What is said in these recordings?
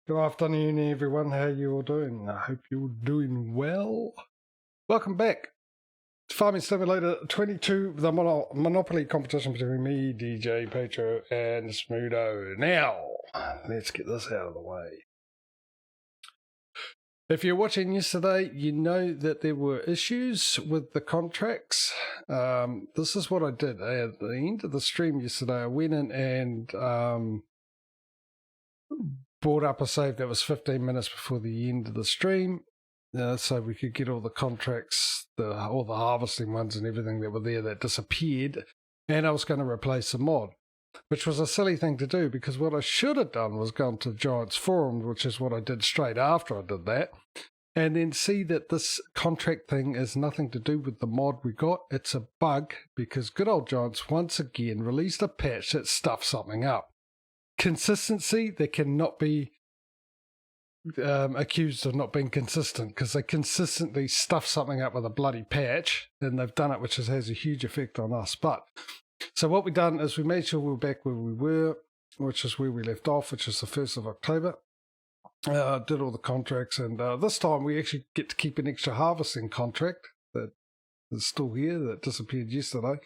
Good afternoon, everyone. How you all doing? I hope you're doing well. Welcome back to Farming Simulator 22, the Monopoly competition between me, DJ, Patrio, and Smudo. Now, let's get this out of the way. If you're watching yesterday, you know that there were issues with the contracts. This is what I did. At the end of the stream yesterday, I went in and brought up a save that was 15 minutes before the end of the stream, so we could get all the contracts, all the harvesting ones and everything that were there that disappeared, and I was going to replace the mod, which was a silly thing to do, because what I should have done was gone to Giants Forum, which is what I did straight after I did that, and then see that this contract thing is nothing to do with the mod we got. It's a bug, because good old Giants once again released a patch that stuffed something up. Consistency, they cannot be accused of not being consistent, because they consistently stuff something up with a bloody patch, and they've done it, which has a huge effect on us. But so what we've done is we made sure we were back where we were, which is where we left off, which is the 1st of October. Did all the contracts, and this time we actually get to keep an extra harvesting contract that is still here, that disappeared yesterday.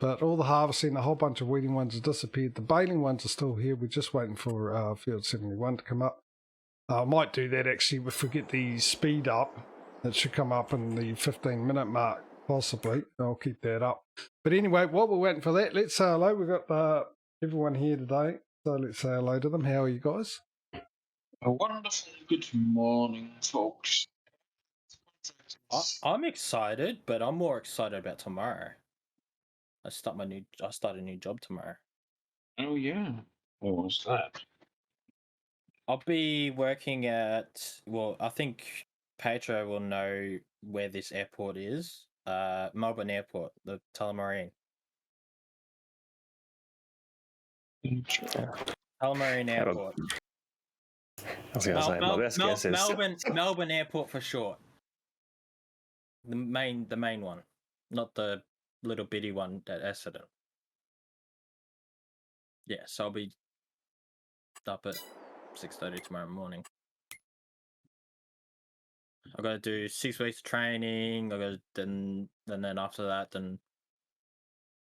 But all the harvesting, a whole bunch of weeding ones have disappeared. The baling ones are still here. We're just waiting for field 71 to come up. I might do that actually if we get the speed up. It should come up in the 15-minute mark, possibly. I'll keep that up. But anyway, while we're waiting for that, let's say hello. We've got everyone here today, so let's say hello to them. How are you guys? A wonderful good morning, folks. I'm excited, but I'm more excited about tomorrow. I start a new job tomorrow. Oh yeah. What was that? I'll be working at, well, I think Patrio will know where this airport is. Melbourne Airport, the Tullamarine. Tullamarine Airport. I was going to say, my best guess is Melbourne Airport for short. The main one, not the little bitty one at Essendon. Yeah, so I'll be up at 6:30 tomorrow morning. I've got to do 6 weeks of training. I got to then after that, then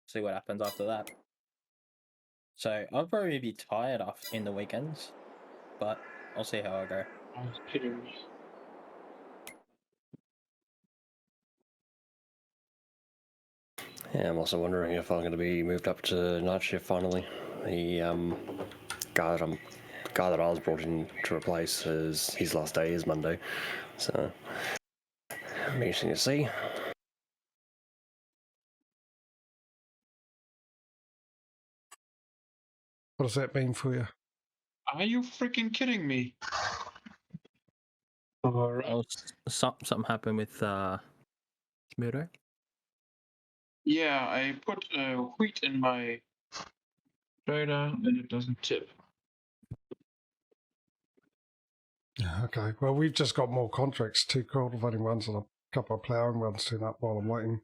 see what happens after that. So I'll probably be tired in the weekends, but I'll see how I go. I was kidding. Yeah, I'm also wondering if I'm going to be moved up to night shift finally. The guy that I was brought in to replace, his last day is Monday, so interesting to see. What does that mean for you? Are you freaking kidding me? Alright. Oh, something happened with Smudo? Yeah, I put wheat in my trailer and it doesn't tip. Okay, well, we've just got more contracts, 2 cultivating ones and a couple of ploughing ones turn up while I'm waiting.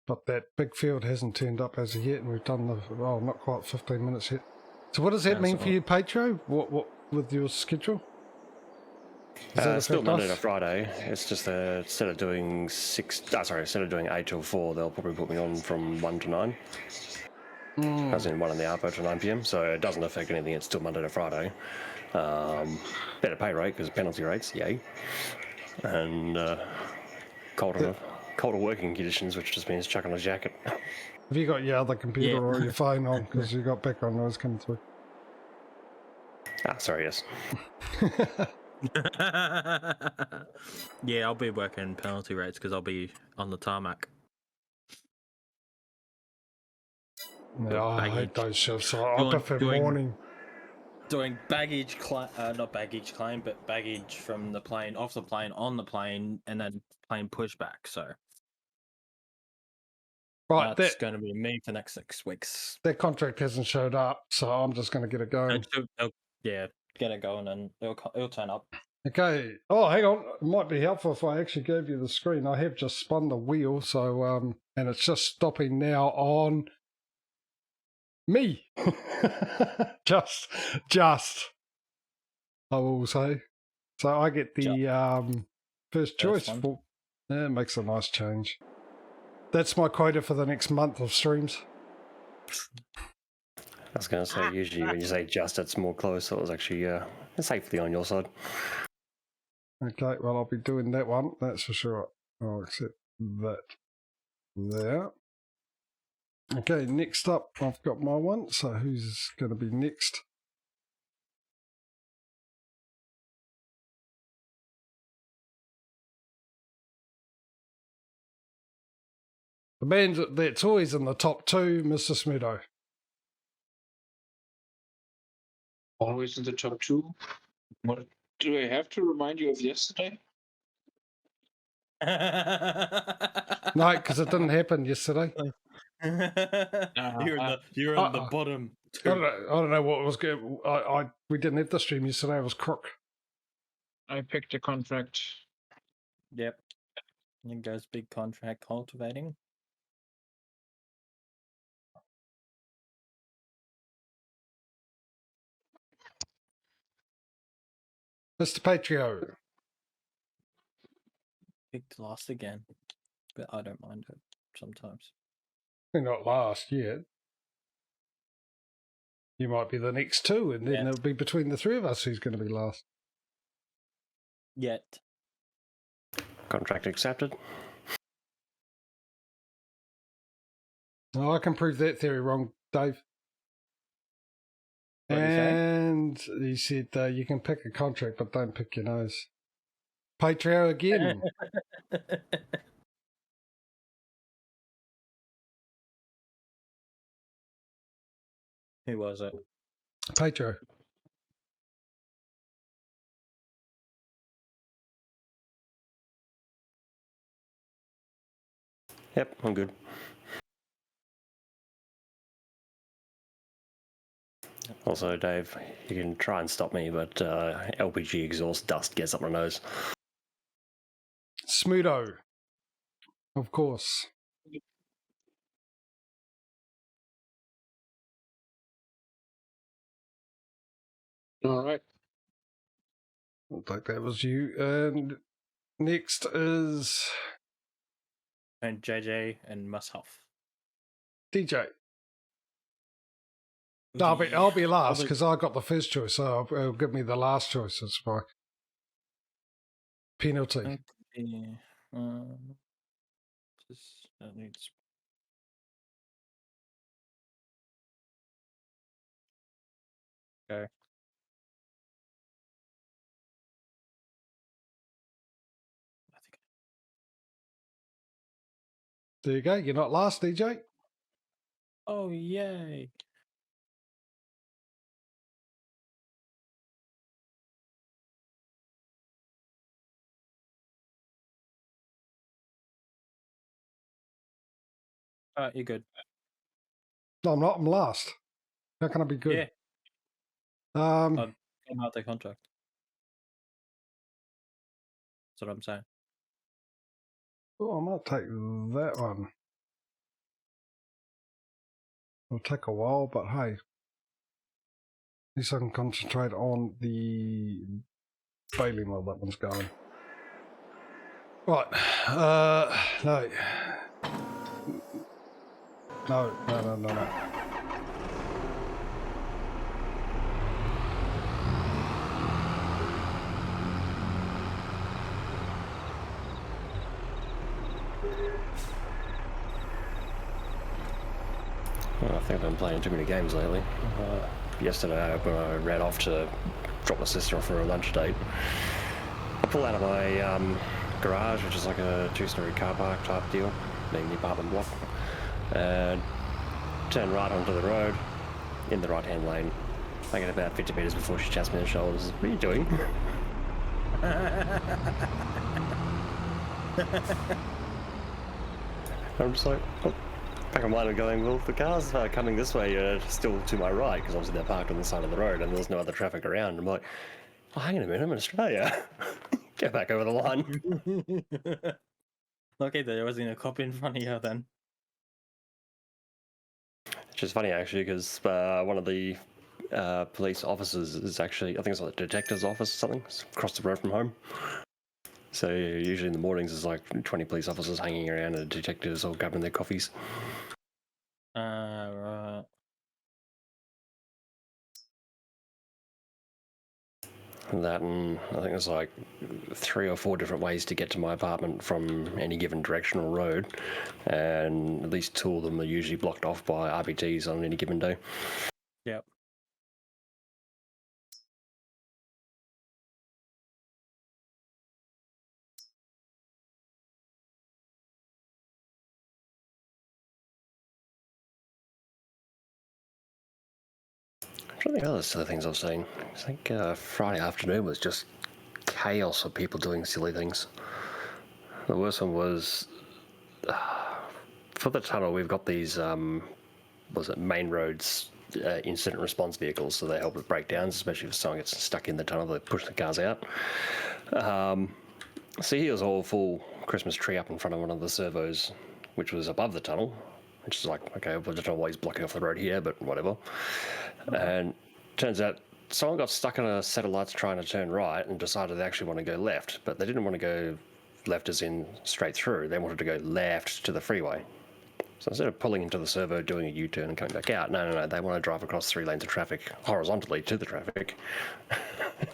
But that big field hasn't turned up as of yet, and we've done not quite 15 minutes yet. So what does that mean for you, Patrio? What with your schedule? Still Monday to Friday. It's just instead of doing 8 till 4, they'll probably put me on from 1 to 9. As in 1 in the Arpo to 9 PM, so it doesn't affect anything. It's still Monday to Friday. Better pay rate because penalty rates, yay. And colder working conditions, which just means chucking a jacket. Have you got your other computer or your phone on, because you got background noise coming through? Sorry, yes. Yeah, I'll be working penalty rates because I'll be on the tarmac. No, I hate those shifts. I prefer morning. Doing baggage not baggage claim, but baggage from the plane, off the plane, on the plane, and then plane pushback. So right, that's going to be me for the next 6 weeks. That contract hasn't showed up, so I'm just going to get it going. Yeah, get it going, and it'll turn up. Okay. Oh, hang on. It might be helpful if I actually gave you the screen. I have just spun the wheel, so and it's just stopping now on me. just. I will say. So I get the first choice. one. For, yeah, it makes a nice change. That's my quota for the next month of streams. I was going to say, usually when you say just, it's more close, so it was actually safely on your side. Okay, well, I'll be doing that one, that's for sure. I'll accept that there. Okay, next up, I've got my one, so who's going to be next? The band that's always in the top two, Mr. Smudo. Always in the top 2. What do I have to remind you of yesterday? No, because it didn't happen yesterday. You're in the bottom I two. don't know what was good. We didn't have the stream yesterday. It was crook. I picked a contract. Yep. It goes big contract cultivating. Mr. Patrio. Picked last again, but I don't mind it sometimes. You're not last yet. You might be the next two, and then it'll be between the three of us who's going to be last. Yet. Contract accepted. Oh, I can prove that theory wrong, Dave. What did he say? And he said you can pick a contract, but don't pick your nose. Patrio again. Who was it? Patrio. Yep, I'm good. Also, Dave, you can try and stop me, but LPG exhaust dust gets up my nose. Smudo. Of course. All right. I think that was you. And next is And JJ and Mushuff. DJ. I'll be last because I got the first choice, so it'll give me the last choice. It's my penalty. Okay. That needs. Okay. I think. There you go. You're not last, DJ. Oh yay! You're good. No, I'm not. I'm last. How can I be good? Yeah. Came out the contract. That's what I'm saying. Oh, I might take that one. It'll take a while, but hey. At least I can concentrate on the Bailey while that one's going. Right. No. No. Well, I think I've been playing too many games lately. Yesterday, when I ran off to drop my sister off for a lunch date, I pulled out of my garage, which is like a two-story car park type deal, being the apartment block, and turned right onto the road in the right-hand lane. I get about 50 metres before she chats me on the shoulders. What are you doing? I'm just like, oh. Back on mine and going, well, the cars coming this way are still to my right, because obviously they're parked on the side of the road and there's no other traffic around. I'm like, oh, hang on a minute, I'm in Australia. Get back over the line. Okay, there wasn't a cop in front of you then. Which is funny, actually, because one of the police officers is actually, I think it's like the detective's office or something. It's across the road from home. So usually in the mornings there's like 20 police officers hanging around and detectives all grabbing their coffees. Right. That, and I think there's like 3 or 4 different ways to get to my apartment from any given direction or road, and at least 2 of them are usually blocked off by RBTs on any given day. Yep. I'm trying to think of other silly things I've seen. I think Friday afternoon was just chaos of people doing silly things. The worst one was for the tunnel. We've got these main roads incident response vehicles, so they help with breakdowns, especially if someone gets stuck in the tunnel. They push the cars out. So here was a whole full Christmas tree up in front of one of the servos, which was above the tunnel. Which is like, okay, I don't know why he's blocking off the road here, but whatever. And turns out someone got stuck on a set of lights trying to turn right and decided they actually want to go left, but they didn't want to go left as in straight through. They wanted to go left to the freeway. So instead of pulling into the servo, doing a U-turn and coming back out, no, they want to drive across 3 lanes of traffic horizontally to the traffic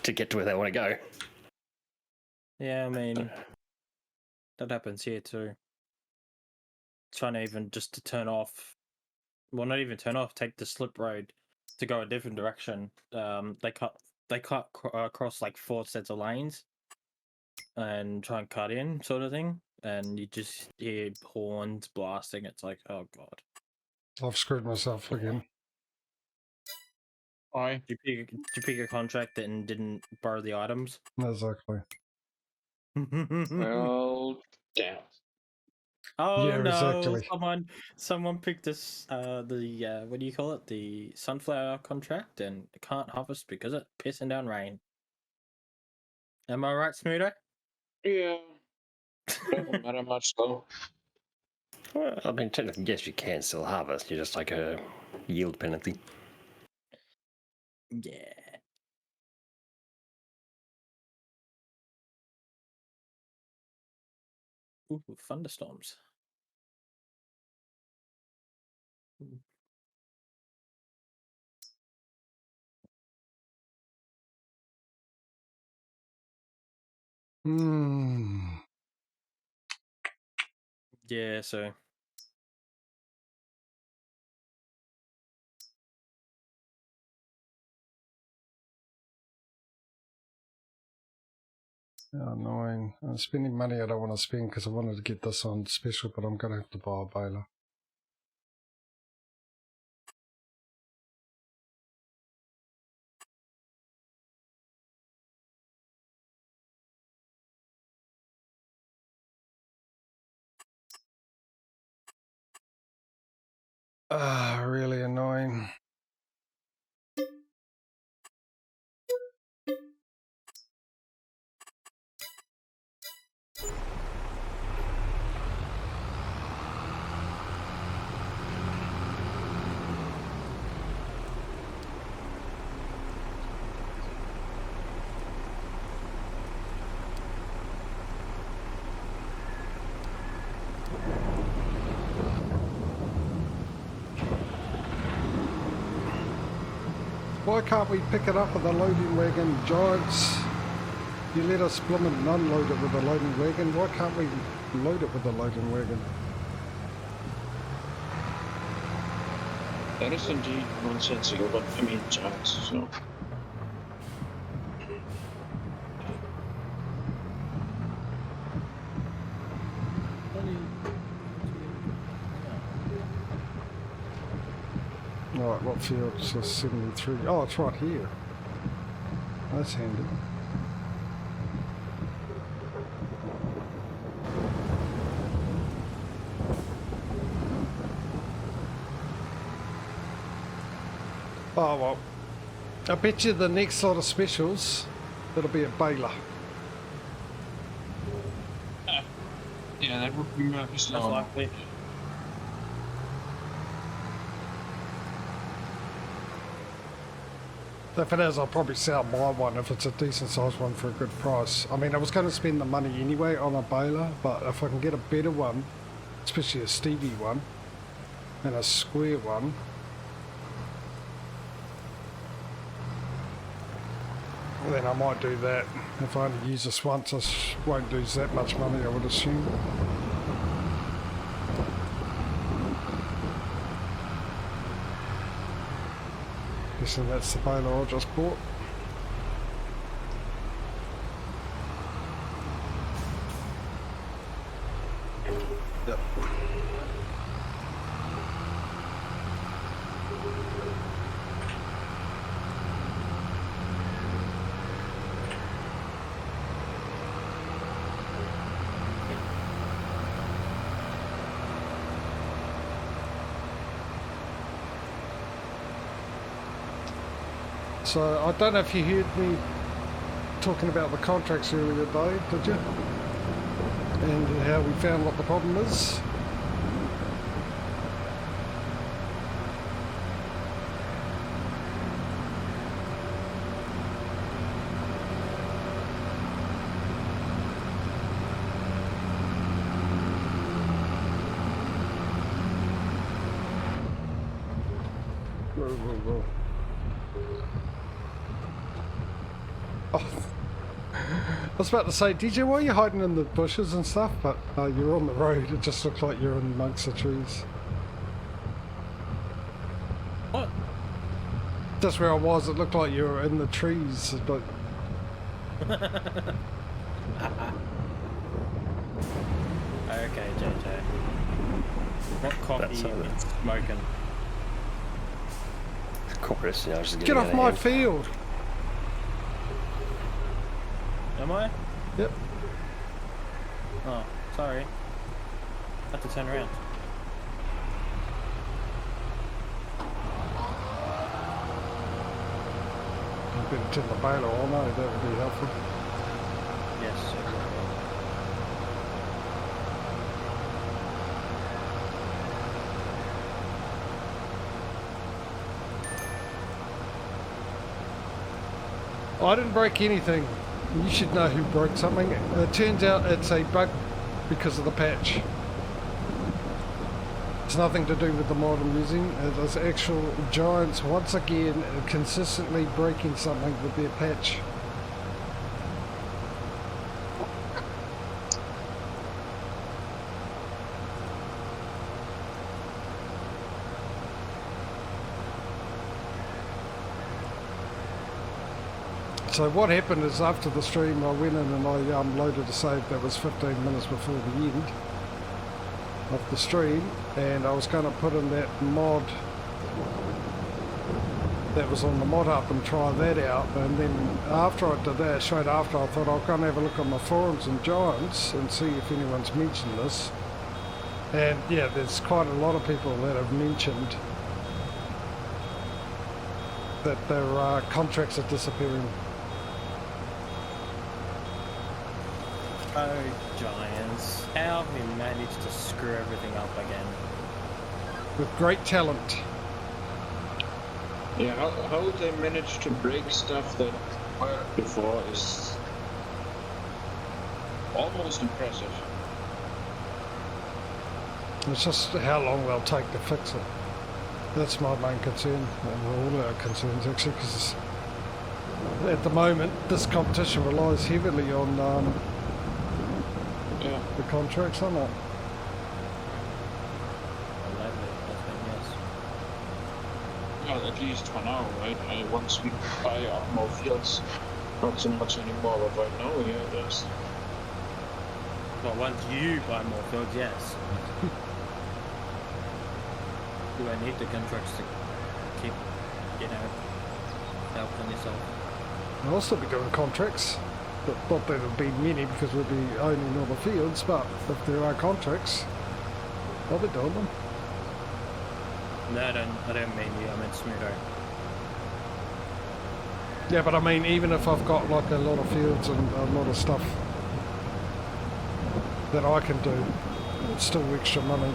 to get to where they want to go. Yeah, I mean, that happens here too. Trying to even just to turn off, well, not even turn off, take the slip road to go a different direction. They cut across like 4 sets of lanes and try and cut in, sort of thing. And you just hear horns blasting. It's like, oh god. I've screwed myself again. Why? Did you pick a contract and didn't borrow the items? Exactly. Well, damn. Oh Yeah, no! exactly. Someone picked this the what do you call it? The sunflower contract and can't harvest because it's pissing down rain. Am I right, Smoother? Yeah. Doesn't matter much though. Well, I mean, technically, yes, you can still harvest. You just like a yield penalty. Yeah. Ooh, thunderstorms. Yeah, so Annoying. I'm spending money I don't want to spend because I wanted to get this on special, but I'm going to have to buy a baler. Really annoying. Why can't we pick it up with a loading wagon, Giants? You let us blooming unload it with a loading wagon. Why can't we load it with a loading wagon? That is indeed nonsensical, but I mean, Giants, so. Alright, what field? So 73. Oh, it's right here. That's handy. Oh, well. I bet you the next lot of specials, it'll be at Baylor. Yeah, that would be most likely. If it is, I'll probably say I'll buy one if it's a decent sized one for a good price. I mean, I was going to spend the money anyway on a baler, but if I can get a better one, especially a Stevie one, and a square one, then I might do that. If I only use this once, I won't lose that much money, I would assume. Guessing that's the baler I just bought. Yep. So I don't know if you heard me talking about the contracts earlier today, did you? And how we found what the problem is. Whoa. Oh. I was about to say, DJ, why are you hiding in the bushes and stuff? But you're on the road. It just looks like you're in amongst the trees. What? Just where I was, it looked like you were in the trees. But Okay, JJ. What coffee you been smoking? Chorus, you know, just get off my field. Am I? Yep. Oh, sorry. Have to turn around. You better turn the baler on, no, that would be helpful. Yes, sir. I didn't break anything. You should know who broke something. It turns out it's a bug because of the patch. It's nothing to do with the mod I'm using. It is actual giants once again consistently breaking something with their patch. So what happened is after the stream I went in and I loaded a save that was 15 minutes before the end of the stream, and I was going to put in that mod that was on the mod hub and try that out, and then after I did that, straight after, I thought I'll go and have a look on my forums and Giants and see if anyone's mentioned this. And yeah, there's quite a lot of people that have mentioned that their contracts are disappearing. Oh, Giants. How have we managed to screw everything up again? With great talent. Yeah, how they manage to break stuff that worked before is almost impressive. It's just how long they'll take to fix it. That's my main concern, and all our concerns actually, because at the moment this competition relies heavily on the contracts, aren't it? Well, at least for now, right? Once we buy up more fields, not so much anymore, but right now, yeah, there's... Well, once you buy more fields, yes. Do I need the contracts to keep, helping yourself? I'll still be doing contracts, but not that it'll be many because we'll be owning all the fields, but if there are contracts, I'll be doing them. No, I don't mean you, I meant Smudo. Yeah, but I mean, even if I've got like a lot of fields and a lot of stuff that I can do, it's still extra money.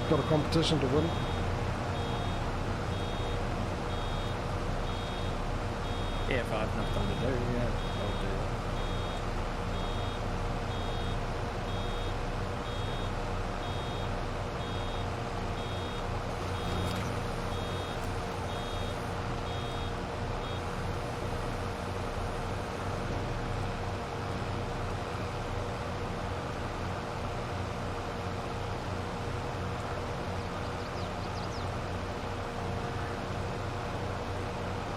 Got a competition to win. Yeah, if I have nothing to do, yeah, I'll do that.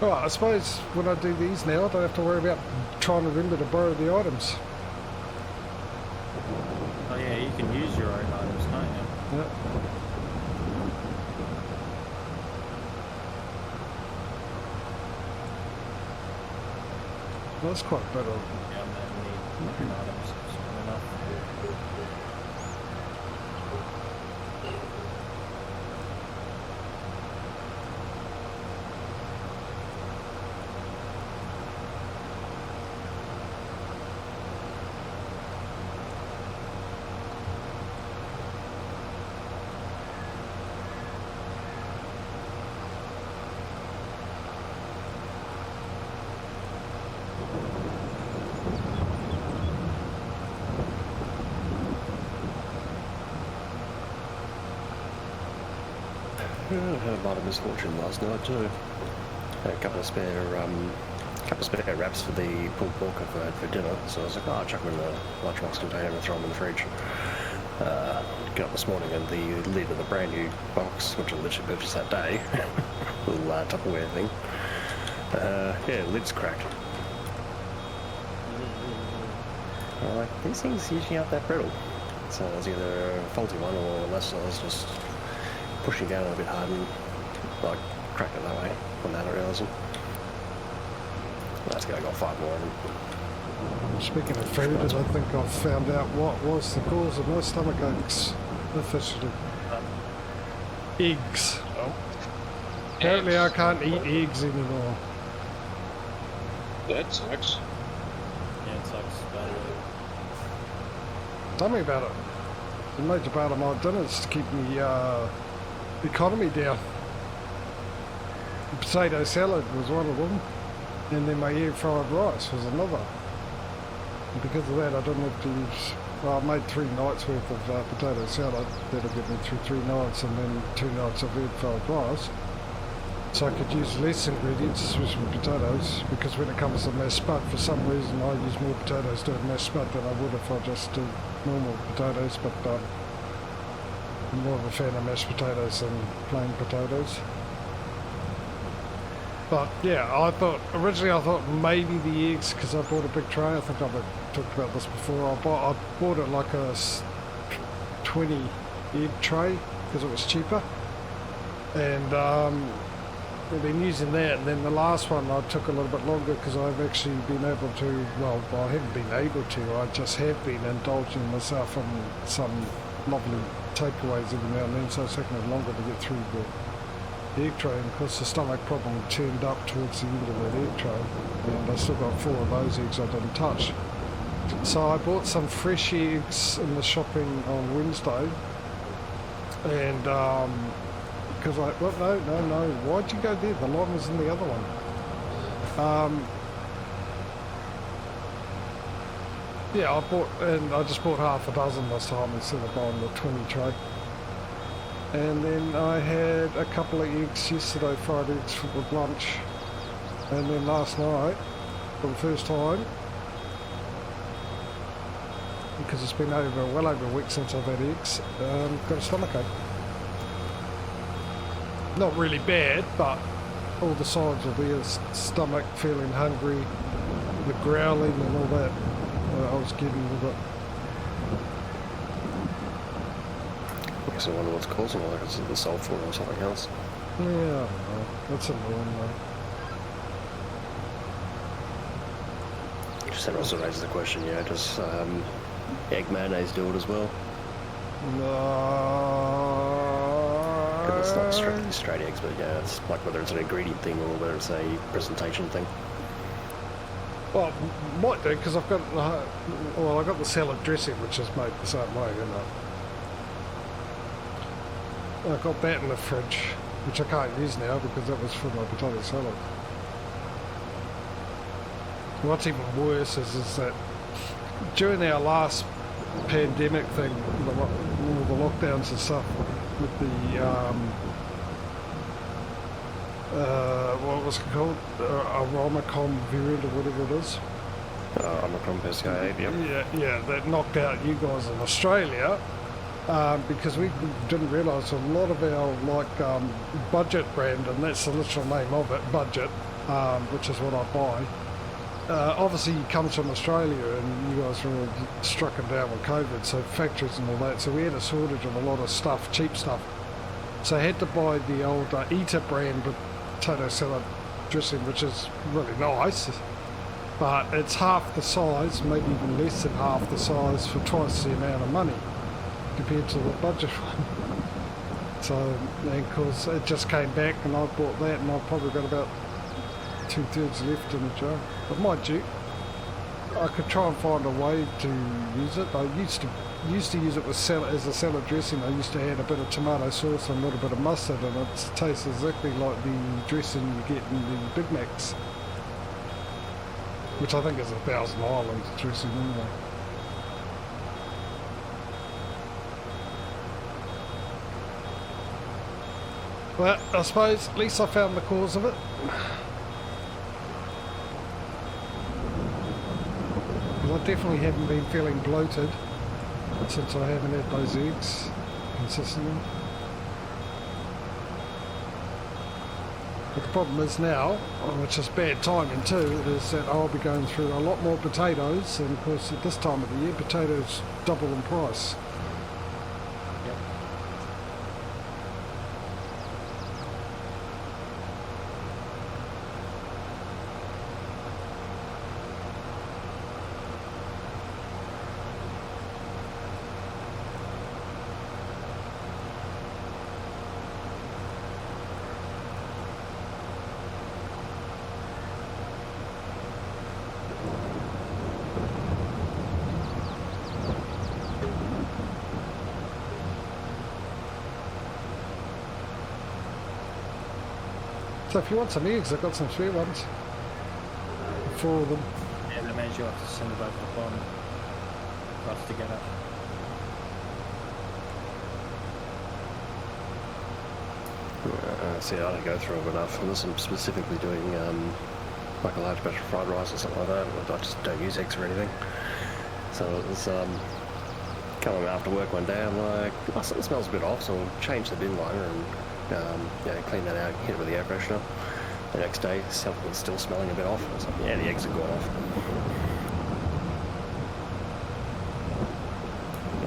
Well, I suppose when I do these now, I don't have to worry about trying to remember to borrow the items. Oh yeah, you can use your own items, can't you? Yeah. That's quite better. Yeah, I'm gonna need own items soon enough. Yeah, I had a lot of misfortune last night too. Had a couple of spare wraps for the pulled pork I had for dinner, so I was like, oh, I'll chuck them in the lunchbox container and throw them in the fridge. Get up this morning and the lid of the brand new box, which I literally purchased that day, little Tupperware thing, yeah, lid's cracked. I'm like, these things usually aren't that brittle. So it was either a faulty one or unless I was just pushing down a bit hard and like cracked it that way without realising. That's going to go 5 more in them. Speaking of food, I think I've found out what was the cause of my stomach aches. Officially. Eggs. Oh. Apparently I can't eat eggs anymore. That sucks. Yeah, it sucks, but Tell me about it. The major part of my dinner is to keep the economy down. The potato salad was one of them, and then my air fried rice was another. And because of that, I didn't have to use. Well, I made 3 nights worth of potato salad. That'll get me through 3 nights, and then 2 nights of air fried rice. So I could use less ingredients, especially potatoes, because when it comes to mashed spud, for some reason I use more potatoes doing mashed spud than I would if I just did normal potatoes, but I'm more of a fan of mashed potatoes than plain potatoes. But yeah, originally I thought maybe the eggs, because I bought a big tray. I think I've talked about this before. I bought it like a 20 egg tray because it was cheaper, and we've been using that. And then the last one I took a little bit longer because I've actually been able to, well, I haven't been able to, I just have been indulging myself in some lovely takeaways every now and then, so it's taken me longer to get through the egg tray. And of course the stomach problem turned up towards the end of that egg tray, and I still got 4 of those eggs I didn't touch. So I bought some fresh eggs in the shopping on Wednesday, and because no, why'd you go there? The line was in the other one. Yeah, I just bought half a dozen this time instead of buying the 20 tray. And then I had a couple of eggs yesterday, fried eggs for lunch. And then last night, for the first time, because it's been well over a week since I've had eggs, got a stomachache. Not really bad, but all the signs are there. Stomach feeling hungry, the growling and all that I was getting with it. I guess I wonder what's causing it. Is it the sulphur or something else? Yeah, I don't know. That's annoying though. Just that also raises the question, yeah, does egg mayonnaise do it as well? No. It's not straight eggs, but yeah, it's like whether it's an ingredient thing or whether it's a presentation thing. Well, might do, because I've got I got the salad dressing, which is made the same way, you know. I got that in the fridge, which I can't use now because that was for my potato salad. What's even worse is that during our last pandemic thing, all the lockdowns and stuff with the what was it called? Omicron variant or whatever it is. Omicron PCI8, yep. Yeah, that knocked out you guys in Australia because we didn't realise a lot of our budget brand, and that's the literal name of it, budget, which is what I buy. Obviously, it comes from Australia, and you guys were all stricken down with COVID, so factories and all that. So we had a shortage of a lot of stuff, cheap stuff. So I had to buy the old Eater brand potato salad dressing, which is really nice. But it's half the size, maybe even less than half the size, for twice the amount of money compared to the budget one. So, and of course, it just came back, and I bought that, and I've probably got about 2/3 left in the jar. But mind you, I could try and find a way to use it. I used to use it with as a salad dressing. I used to add a bit of tomato sauce and a little bit of mustard, and it tastes exactly like the dressing you get in the Big Macs, which I think is 1,000 Island dressing anyway. Well, I suppose at least I found the cause of it. I definitely haven't been feeling bloated since I haven't had those eggs consistently. But the problem is now, which is bad timing too, is that I'll be going through a lot more potatoes, and of course at this time of the year potatoes double in price. So if you want some eggs, I've got some spare ones. 4 of them. Yeah, that means you'll have to send it over the phone for us to get it. See, I don't go through it enough unless I'm specifically doing like a large batch of fried rice or something like that. I just don't use eggs or anything. So it was coming after work one day, I'm like, oh, something smells a bit off, so I'll change the bin liner and clean that out, hit it with the air freshener. The next day, something was still smelling a bit off. I was like, yeah, the eggs have gone off.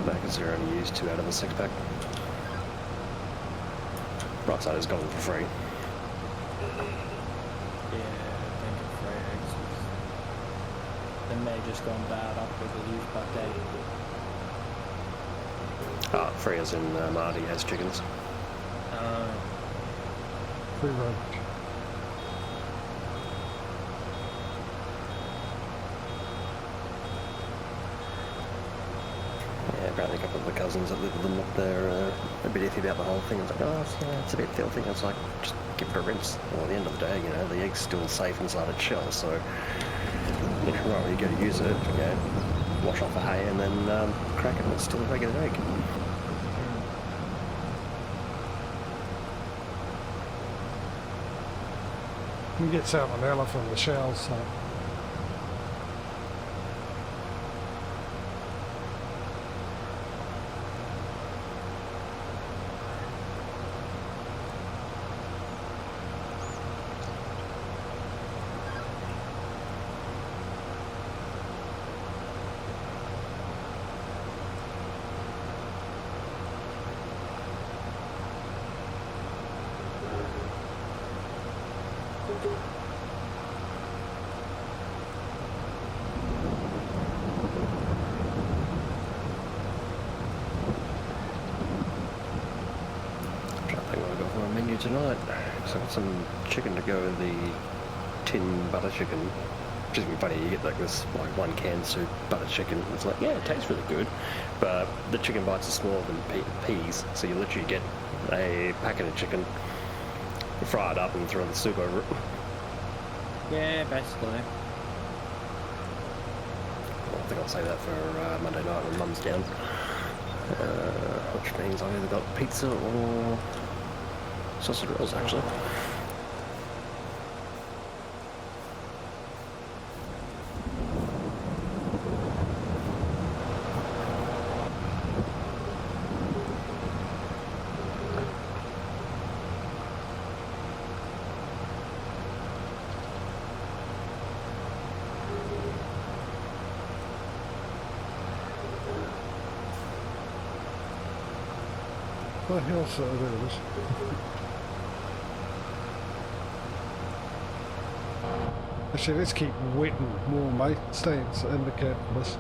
Back as they're only used 2 out of the 6-pack. Right side has got them for free. Yeah, I think it's free eggs. They may have just gone bad after the use by day. Free as in Marty has chickens. Free range. Yeah, apparently a couple of the cousins that live with them up there a bit iffy about the whole thing. It's like, oh, yeah, it's a bit filthy. It's like, just give it a rinse. Well, at the end of the day, you know, the egg's still safe inside its shell, so right when you go to use it, you know, wash off the hay and then crack it, and it's still a regular egg. You get salmonella from the shells, so. Tonight, so I got some chicken to go with the tin butter chicken. Which is funny, you get like this like 1 can soup butter chicken. It's like, yeah, it tastes really good, but the chicken bites are smaller than peas, so you literally get a packet of chicken, fry it up and throw the soup over it. Yeah, basically. think I'll save that for Monday night when Mum's down. Which means I've either got pizza or sausage rolls, actually. What the hell's that? There it is. Actually, let's keep wetting more, mate. Stay in the cab for this.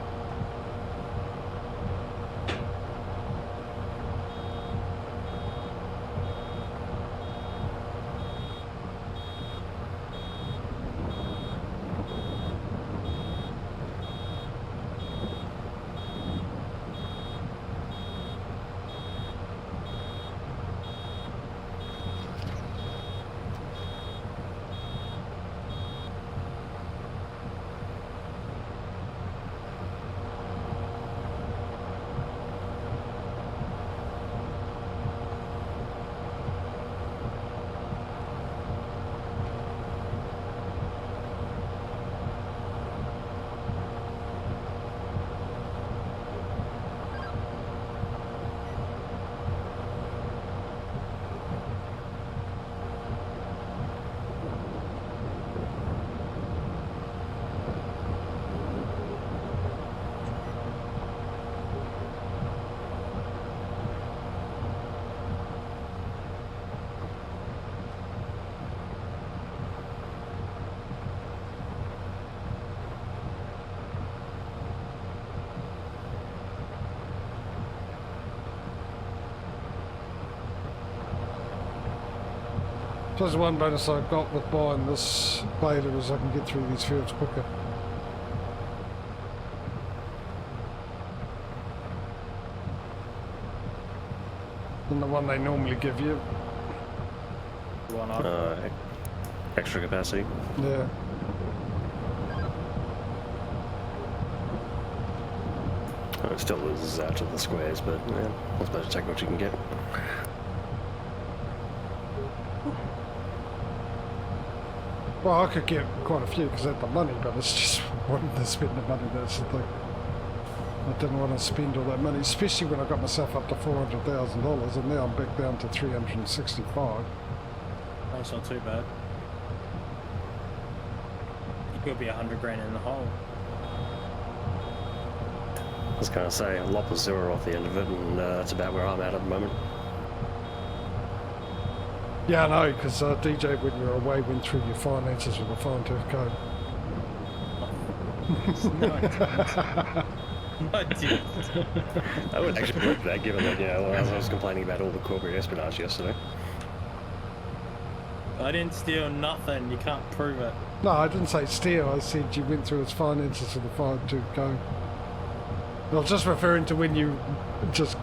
Plus the one bonus I got with buying this later was I can get through these fields quicker. Than the one they normally give you. One up. Extra capacity. Yeah. It still loses out to the squares, but yeah, I suppose take what you can get. Well, I could get quite a few because I had the money, but it's just wanting to spend the money, that's the thing. I didn't want to spend all that money, especially when I got myself up to $400,000 and now I'm back down to 365. That's not too bad. You could be 100 grand in the hole. I was going to say, I lopped the zero off the end of it, and that's about where I'm at the moment. Yeah, I know, because DJ, when you're away, went through your finances with a fine tooth comb. No, I didn't. I would actually believe that, given that, as I was complaining about all the corporate espionage yesterday. I didn't steal nothing. You can't prove it. No, I didn't say steal. I said you went through his finances with a fine tooth comb. I was just referring to when you just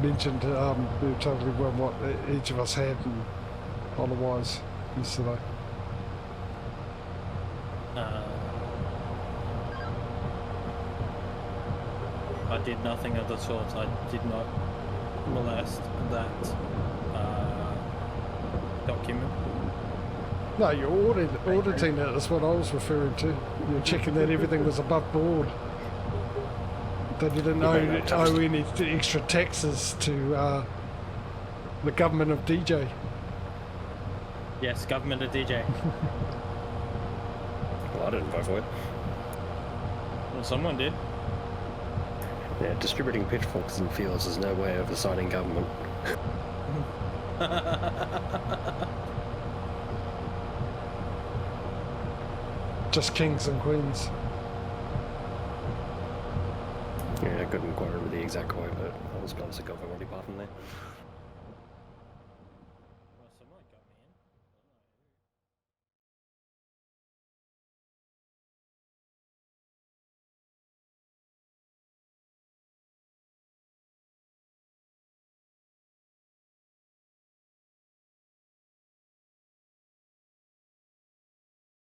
mentioned totally well what each of us had and otherwise yesterday. I did nothing of the sort. I did not molest that document. No, you're auditing it. That's what I was referring to. You're checking that everything was above board. They didn't owe any extra taxes to the government of DJ. Yes, government of DJ. Well, I didn't vote for it. Well, someone did. Yeah, distributing pitchforks in fields is no way of assigning government. Just kings and queens. Yeah, I couldn't quite remember the exact quote, but I was kind of sick of it already apart from there.